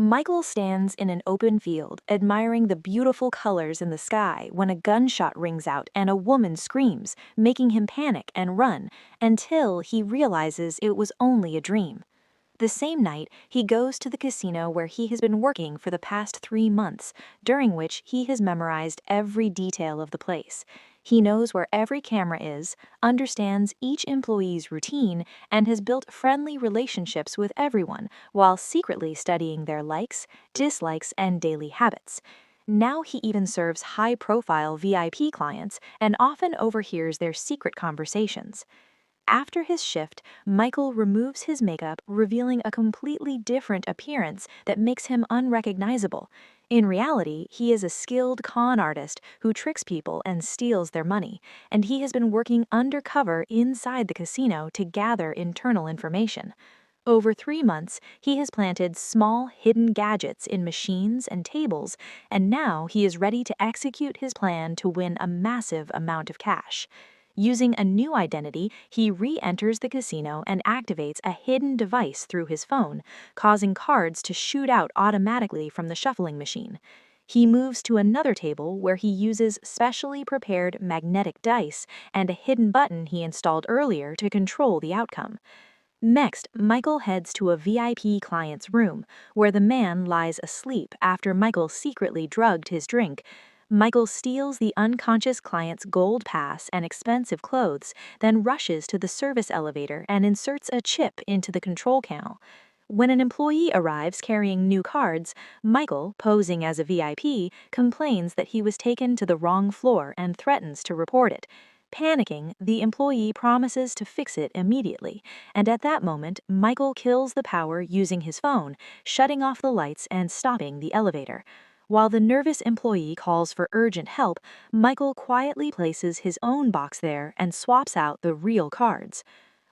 Michael stands in an open field, admiring the beautiful colors in the sky when a gunshot rings out and a woman screams, making him panic and run, until he realizes it was only a dream. The same night, he goes to the casino where he has been working for the past 3 months, during which he has memorized every detail of the place. He knows where every camera is, understands each employee's routine, and has built friendly relationships with everyone while secretly studying their likes, dislikes, and daily habits. Now he even serves high-profile VIP clients and often overhears their secret conversations. After his shift, Michael removes his makeup, revealing a completely different appearance that makes him unrecognizable. In reality, he is a skilled con artist who tricks people and steals their money, and he has been working undercover inside the casino to gather internal information. Over 3 months, he has planted small, hidden gadgets in machines and tables, and now he is ready to execute his plan to win a massive amount of cash. Using a new identity, he re-enters the casino and activates a hidden device through his phone, causing cards to shoot out automatically from the shuffling machine. He moves to another table where he uses specially prepared magnetic dice and a hidden button he installed earlier to control the outcome. Next, Michael heads to a VIP client's room, where the man lies asleep after Michael secretly drugged his drink. Michael steals the unconscious client's gold pass and expensive clothes, then rushes to the service elevator and inserts a chip into the control panel. When an employee arrives carrying new cards, Michael, posing as a VIP, complains that he was taken to the wrong floor and threatens to report it. Panicking, the employee promises to fix it immediately, and at that moment, Michael kills the power using his phone, shutting off the lights and stopping the elevator. While the nervous employee calls for urgent help, Michael quietly places his own box there and swaps out the real cards.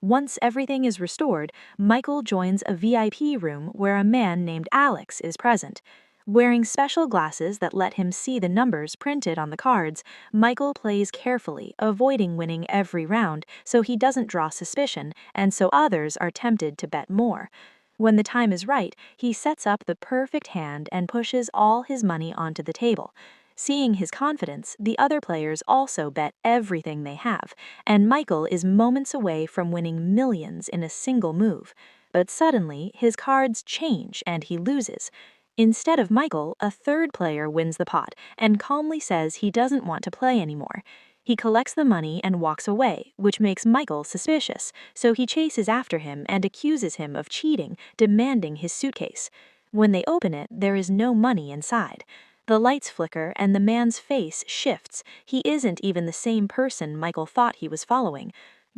Once everything is restored, Michael joins a VIP room where a man named Alex is present. Wearing special glasses that let him see the numbers printed on the cards, Michael plays carefully, avoiding winning every round so he doesn't draw suspicion and so others are tempted to bet more. When the time is right, he sets up the perfect hand and pushes all his money onto the table. Seeing his confidence, the other players also bet everything they have, and Michael is moments away from winning millions in a single move. But suddenly, his cards change and he loses. Instead of Michael, a third player wins the pot and calmly says he doesn't want to play anymore. He collects the money and walks away, which makes Michael suspicious, so he chases after him and accuses him of cheating, demanding his suitcase. When they open it, there is no money inside. The lights flicker and the man's face shifts. He isn't even the same person Michael thought he was following.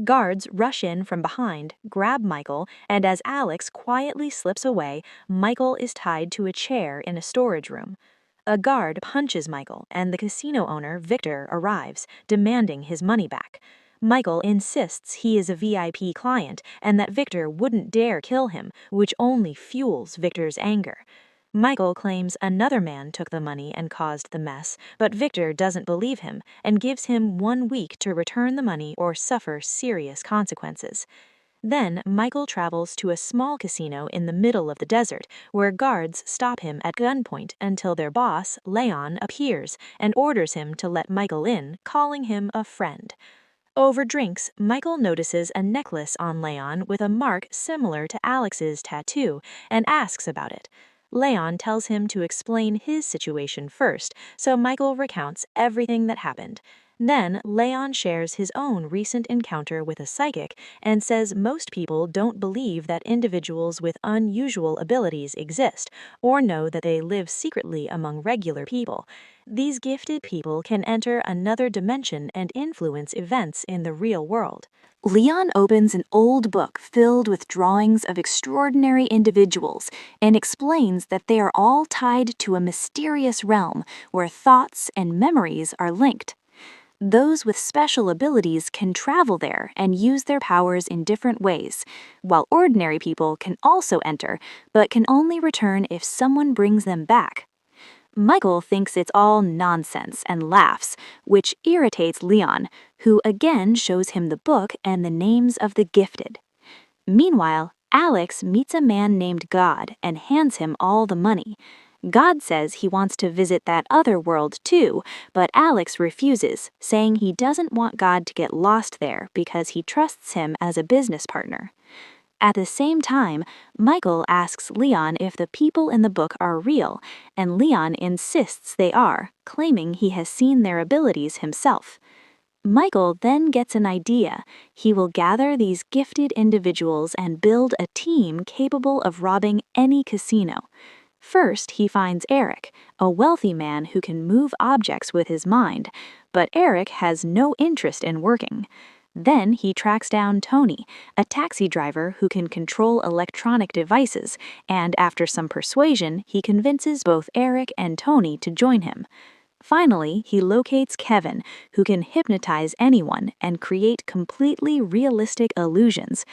Guards rush in from behind, grab Michael, and as Alex quietly slips away, Michael is tied to a chair in a storage room. A guard punches Michael, and the casino owner, Victor, arrives, demanding his money back. Michael insists he is a VIP client and that Victor wouldn't dare kill him, which only fuels Victor's anger. Michael claims another man took the money and caused the mess, but Victor doesn't believe him and gives him 1 week to return the money or suffer serious consequences. Then Michael travels to a small casino in the middle of the desert, where guards stop him at gunpoint until their boss, Leon, appears and orders him to let Michael in, calling him a friend. Over drinks, Michael notices a necklace on Leon with a mark similar to Alex's tattoo and asks about it. Leon tells him to explain his situation first, so Michael recounts everything that happened. Then, Leon shares his own recent encounter with a psychic and says most people don't believe that individuals with unusual abilities exist or know that they live secretly among regular people. These gifted people can enter another dimension and influence events in the real world. Leon opens an old book filled with drawings of extraordinary individuals and explains that they are all tied to a mysterious realm where thoughts and memories are linked. Those with special abilities can travel there and use their powers in different ways, while ordinary people can also enter, but can only return if someone brings them back. Michael thinks it's all nonsense and laughs, which irritates Leon, who again shows him the book and the names of the gifted. Meanwhile, Alex meets a man named God and hands him all the money. God says he wants to visit that other world too, but Alex refuses, saying he doesn't want God to get lost there because he trusts him as a business partner. At the same time, Michael asks Leon if the people in the book are real, and Leon insists they are, claiming he has seen their abilities himself. Michael then gets an idea. He will gather these gifted individuals and build a team capable of robbing any casino. First, he finds Eric, a wealthy man who can move objects with his mind, but Eric has no interest in working. Then he tracks down Tony, a taxi driver who can control electronic devices, and after some persuasion, he convinces both Eric and Tony to join him. Finally, he locates Kevin, who can hypnotize anyone and create completely realistic illusions.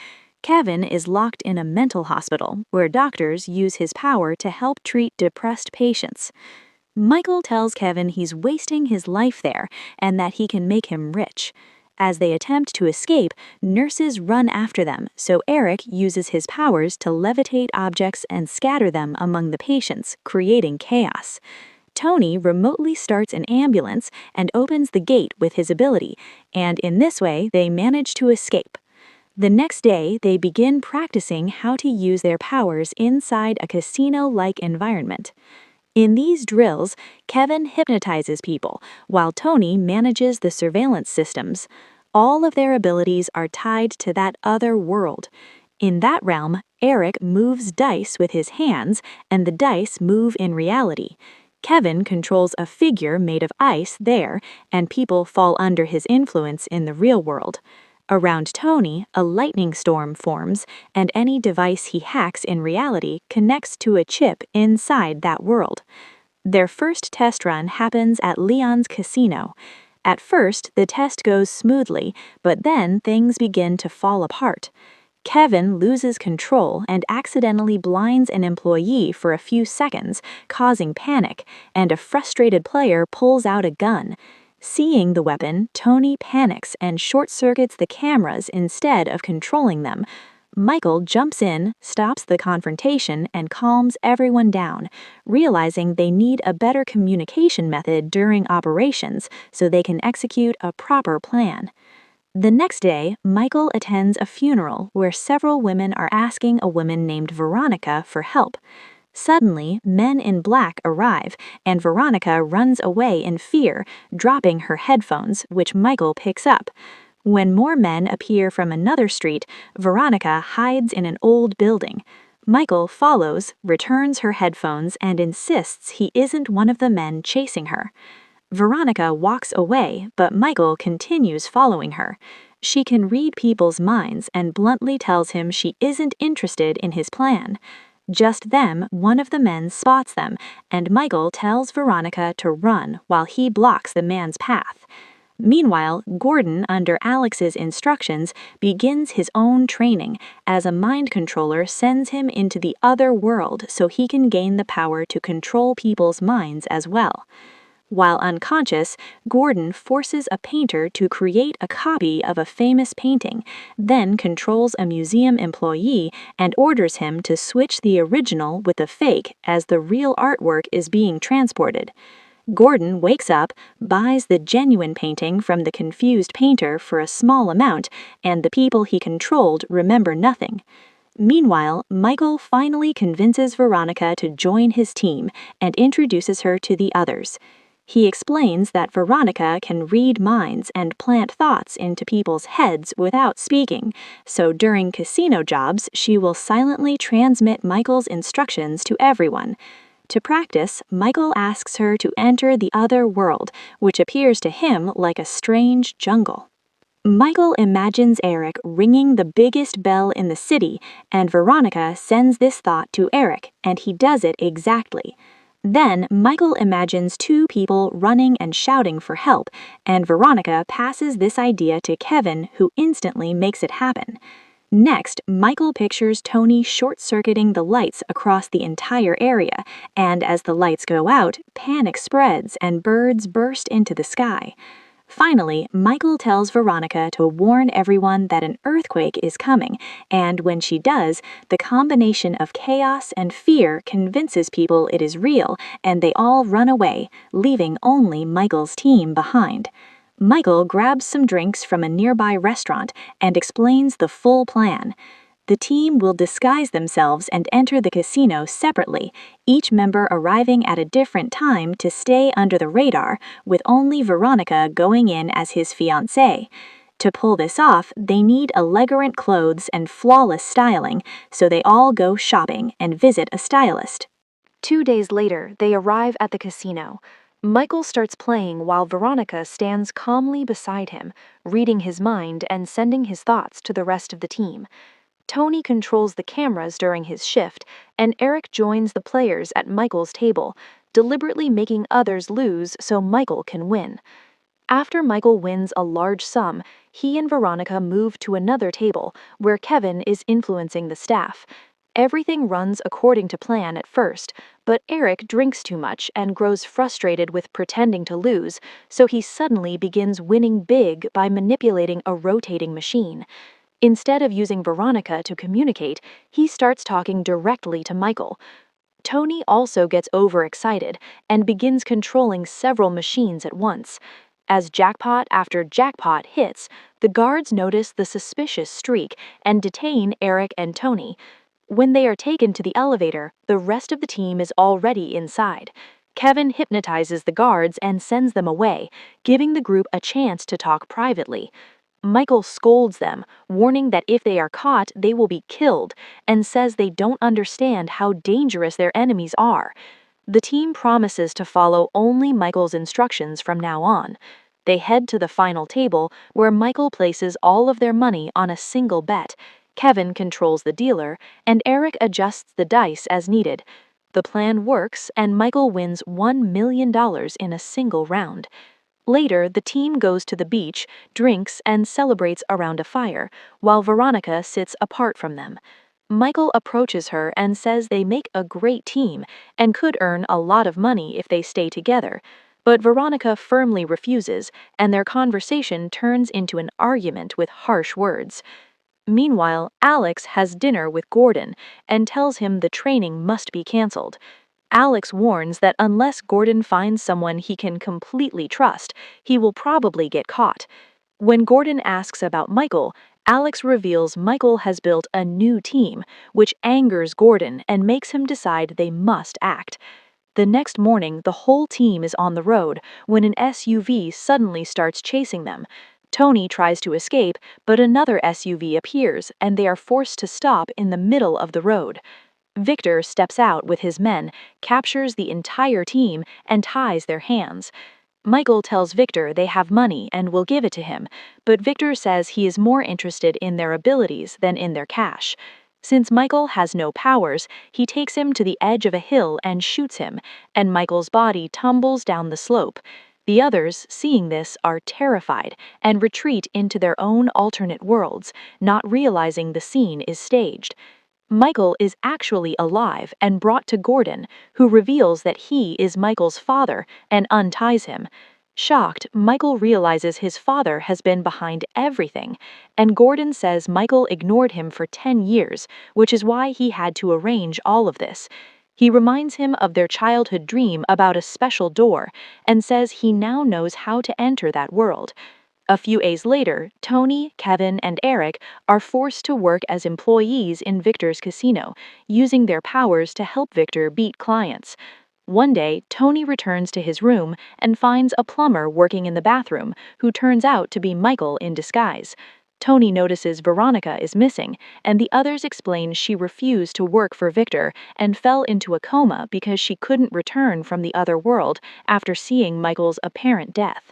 Kevin is locked in a mental hospital where doctors use his power to help treat depressed patients. Michael tells Kevin he's wasting his life there and that he can make him rich. As they attempt to escape, nurses run after them, so Eric uses his powers to levitate objects and scatter them among the patients, creating chaos. Tony remotely starts an ambulance and opens the gate with his ability, and in this way they manage to escape. The next day, they begin practicing how to use their powers inside a casino-like environment. In these drills, Kevin hypnotizes people, while Tony manages the surveillance systems. All of their abilities are tied to that other world. In that realm, Eric moves dice with his hands, and the dice move in reality. Kevin controls a figure made of ice there, and people fall under his influence in the real world. Around Tony, a lightning storm forms, and any device he hacks in reality connects to a chip inside that world. Their first test run happens at Leon's casino. At first, the test goes smoothly, but then things begin to fall apart. Kevin loses control and accidentally blinds an employee for a few seconds, causing panic, and a frustrated player pulls out a gun. Seeing the weapon, Tony panics and short-circuits the cameras instead of controlling them. Michael jumps in, stops the confrontation, and calms everyone down, realizing they need a better communication method during operations so they can execute a proper plan. The next day, Michael attends a funeral where several women are asking a woman named Veronica for help. Suddenly, men in black arrive, and Veronica runs away in fear, dropping her headphones, which Michael picks up. When more men appear from another street, Veronica hides in an old building. Michael follows, returns her headphones, and insists he isn't one of the men chasing her. Veronica walks away, but Michael continues following her. She can read people's minds and bluntly tells him she isn't interested in his plan. Just then, one of the men spots them, and Michael tells Veronica to run while he blocks the man's path. Meanwhile, Gordon, under Alex's instructions, begins his own training, as a mind controller sends him into the other world so he can gain the power to control people's minds as well. While unconscious, Gordon forces a painter to create a copy of a famous painting, then controls a museum employee and orders him to switch the original with the fake as the real artwork is being transported. Gordon wakes up, buys the genuine painting from the confused painter for a small amount, and the people he controlled remember nothing. Meanwhile, Michael finally convinces Veronica to join his team and introduces her to the others. He explains that Veronica can read minds and plant thoughts into people's heads without speaking, so during casino jobs she will silently transmit Michael's instructions to everyone. To practice, Michael asks her to enter the other world, which appears to him like a strange jungle. Michael imagines Eric ringing the biggest bell in the city, and Veronica sends this thought to Eric, and he does it exactly. Then, Michael imagines two people running and shouting for help, and Veronica passes this idea to Kevin, who instantly makes it happen. Next, Michael pictures Tony short-circuiting the lights across the entire area, and as the lights go out, panic spreads and birds burst into the sky. Finally, Michael tells Veronica to warn everyone that an earthquake is coming, and when she does, the combination of chaos and fear convinces people it is real, and they all run away, leaving only Michael's team behind. Michael grabs some drinks from a nearby restaurant and explains the full plan. The team will disguise themselves and enter the casino separately, each member arriving at a different time to stay under the radar, with only Veronica going in as his fiancée. To pull this off, they need elegant clothes and flawless styling, so they all go shopping and visit a stylist. 2 days later, they arrive at the casino. Michael starts playing while Veronica stands calmly beside him, reading his mind and sending his thoughts to the rest of the team. Tony controls the cameras during his shift, and Eric joins the players at Michael's table, deliberately making others lose so Michael can win. After Michael wins a large sum, he and Veronica move to another table, where Kevin is influencing the staff. Everything runs according to plan at first, but Eric drinks too much and grows frustrated with pretending to lose, so he suddenly begins winning big by manipulating a rotating machine. Instead of using Veronica to communicate, he starts talking directly to Michael. Tony also gets overexcited and begins controlling several machines at once. As jackpot after jackpot hits, the guards notice the suspicious streak and detain Eric and Tony. When they are taken to the elevator, the rest of the team is already inside. Kevin hypnotizes the guards and sends them away, giving the group a chance to talk privately. Michael scolds them, warning that if they are caught, they will be killed, and says they don't understand how dangerous their enemies are. The team promises to follow only Michael's instructions from now on. They head to the final table, where Michael places all of their money on a single bet. Kevin controls the dealer, and Eric adjusts the dice as needed. The plan works, and Michael wins $1 million in a single round. Later, the team goes to the beach, drinks, and celebrates around a fire, while Veronica sits apart from them. Michael approaches her and says they make a great team and could earn a lot of money if they stay together. But Veronica firmly refuses, and their conversation turns into an argument with harsh words. Meanwhile, Alex has dinner with Gordon and tells him the training must be canceled. Alex warns that unless Gordon finds someone he can completely trust, he will probably get caught. When Gordon asks about Michael, Alex reveals Michael has built a new team, which angers Gordon and makes him decide they must act. The next morning, the whole team is on the road when an SUV suddenly starts chasing them. Tony tries to escape, but another SUV appears, and they are forced to stop in the middle of the road. Victor steps out with his men, captures the entire team, and ties their hands. Michael tells Victor they have money and will give it to him, but Victor says he is more interested in their abilities than in their cash. Since Michael has no powers, he takes him to the edge of a hill and shoots him, and Michael's body tumbles down the slope. The others, seeing this, are terrified and retreat into their own alternate worlds, not realizing the scene is staged. Michael is actually alive and brought to Gordon, who reveals that he is Michael's father and unties him. Shocked, Michael realizes his father has been behind everything, and Gordon says Michael ignored him for 10 years, which is why he had to arrange all of this. He reminds him of their childhood dream about a special door and says he now knows how to enter that world. A few days later, Tony, Kevin, and Eric are forced to work as employees in Victor's casino, using their powers to help Victor beat clients. One day, Tony returns to his room and finds a plumber working in the bathroom, who turns out to be Michael in disguise. Tony notices Veronica is missing, and the others explain she refused to work for Victor and fell into a coma because she couldn't return from the other world after seeing Michael's apparent death.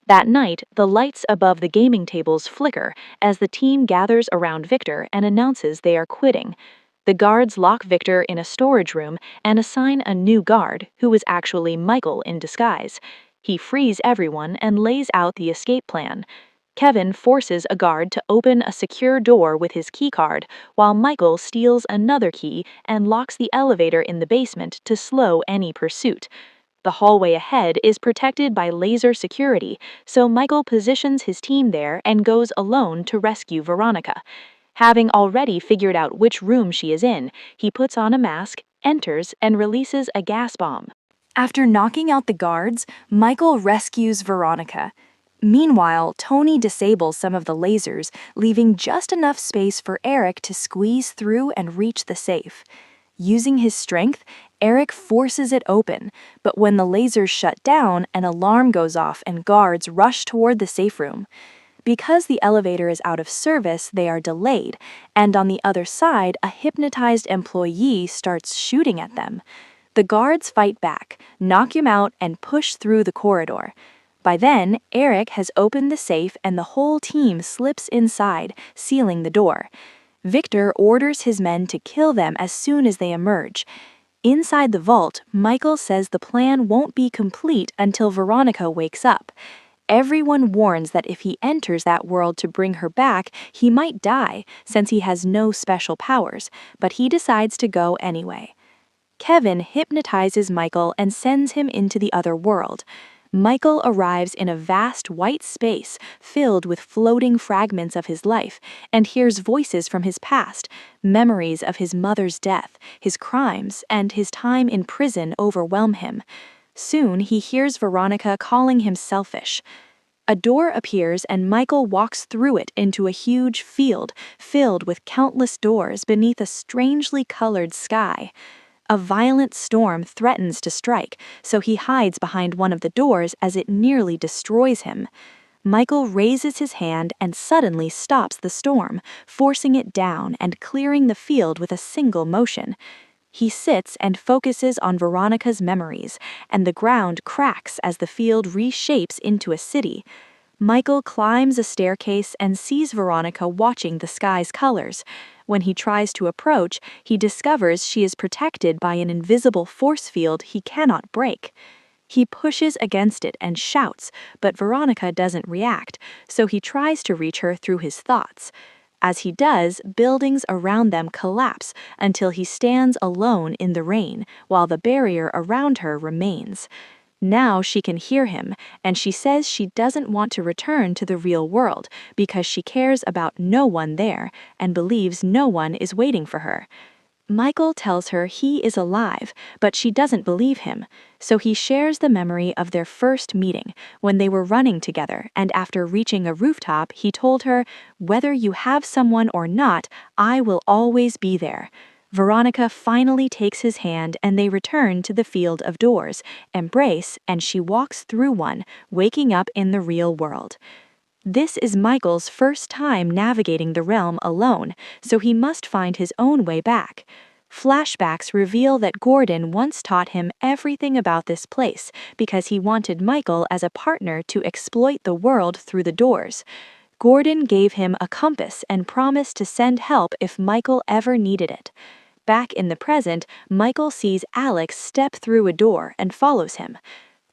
That night, the lights above the gaming tables flicker as the team gathers around Victor and announces they are quitting. The guards lock Victor in a storage room and assign a new guard, who is actually Michael in disguise. He frees everyone and lays out the escape plan. Kevin forces a guard to open a secure door with his keycard, while Michael steals another key and locks the elevator in the basement to slow any pursuit. The hallway ahead is protected by laser security, so Michael positions his team there and goes alone to rescue Veronica. Having already figured out which room she is in, he puts on a mask, enters, and releases a gas bomb. After knocking out the guards, Michael rescues Veronica. Meanwhile, Tony disables some of the lasers, leaving just enough space for Eric to squeeze through and reach the safe. Using his strength, Eric forces it open, but when the lasers shut down, an alarm goes off and guards rush toward the safe room. Because the elevator is out of service, they are delayed, and on the other side, a hypnotized employee starts shooting at them. The guards fight back, knock him out, and push through the corridor. By then, Eric has opened the safe and the whole team slips inside, sealing the door. Victor orders his men to kill them as soon as they emerge. Inside the vault, Michael says the plan won't be complete until Veronica wakes up. Everyone warns that if he enters that world to bring her back, he might die, since he has no special powers, but he decides to go anyway. Kevin hypnotizes Michael and sends him into the other world. Michael arrives in a vast white space filled with floating fragments of his life and hears voices from his past, memories of his mother's death, his crimes, and his time in prison overwhelm him. Soon he hears Veronica calling him selfish. A door appears and Michael walks through it into a huge field filled with countless doors beneath a strangely colored sky. A violent storm threatens to strike, so he hides behind one of the doors as it nearly destroys him. Michael raises his hand and suddenly stops the storm, forcing it down and clearing the field with a single motion. He sits and focuses on Veronica's memories, and the ground cracks as the field reshapes into a city. Michael climbs a staircase and sees Veronica watching the sky's colors. When he tries to approach, he discovers she is protected by an invisible force field he cannot break. He pushes against it and shouts, but Veronica doesn't react, so he tries to reach her through his thoughts. As he does, buildings around them collapse until he stands alone in the rain, while the barrier around her remains. Now she can hear him, and she says she doesn't want to return to the real world because she cares about no one there and believes no one is waiting for her. Michael tells her he is alive, but she doesn't believe him, so he shares the memory of their first meeting when they were running together, and after reaching a rooftop, he told her, "Whether you have someone or not, I will always be there." Veronica finally takes his hand and they return to the field of doors, embrace, and she walks through one, waking up in the real world. This is Michael's first time navigating the realm alone, so he must find his own way back. Flashbacks reveal that Gordon once taught him everything about this place because he wanted Michael as a partner to exploit the world through the doors. Gordon gave him a compass and promised to send help if Michael ever needed it. Back in the present, Michael sees Alex step through a door and follows him.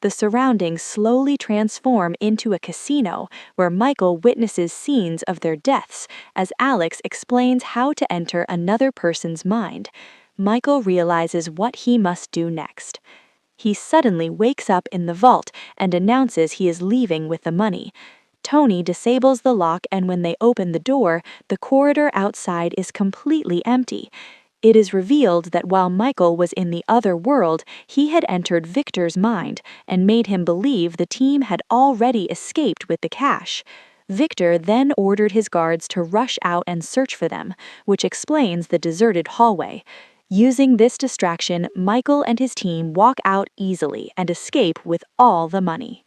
The surroundings slowly transform into a casino where Michael witnesses scenes of their deaths as Alex explains how to enter another person's mind. Michael realizes what he must do next. He suddenly wakes up in the vault and announces he is leaving with the money. Tony disables the lock, and when they open the door, the corridor outside is completely empty. It is revealed that while Michael was in the other world, he had entered Victor's mind and made him believe the team had already escaped with the cash. Victor then ordered his guards to rush out and search for them, which explains the deserted hallway. Using this distraction, Michael and his team walk out easily and escape with all the money.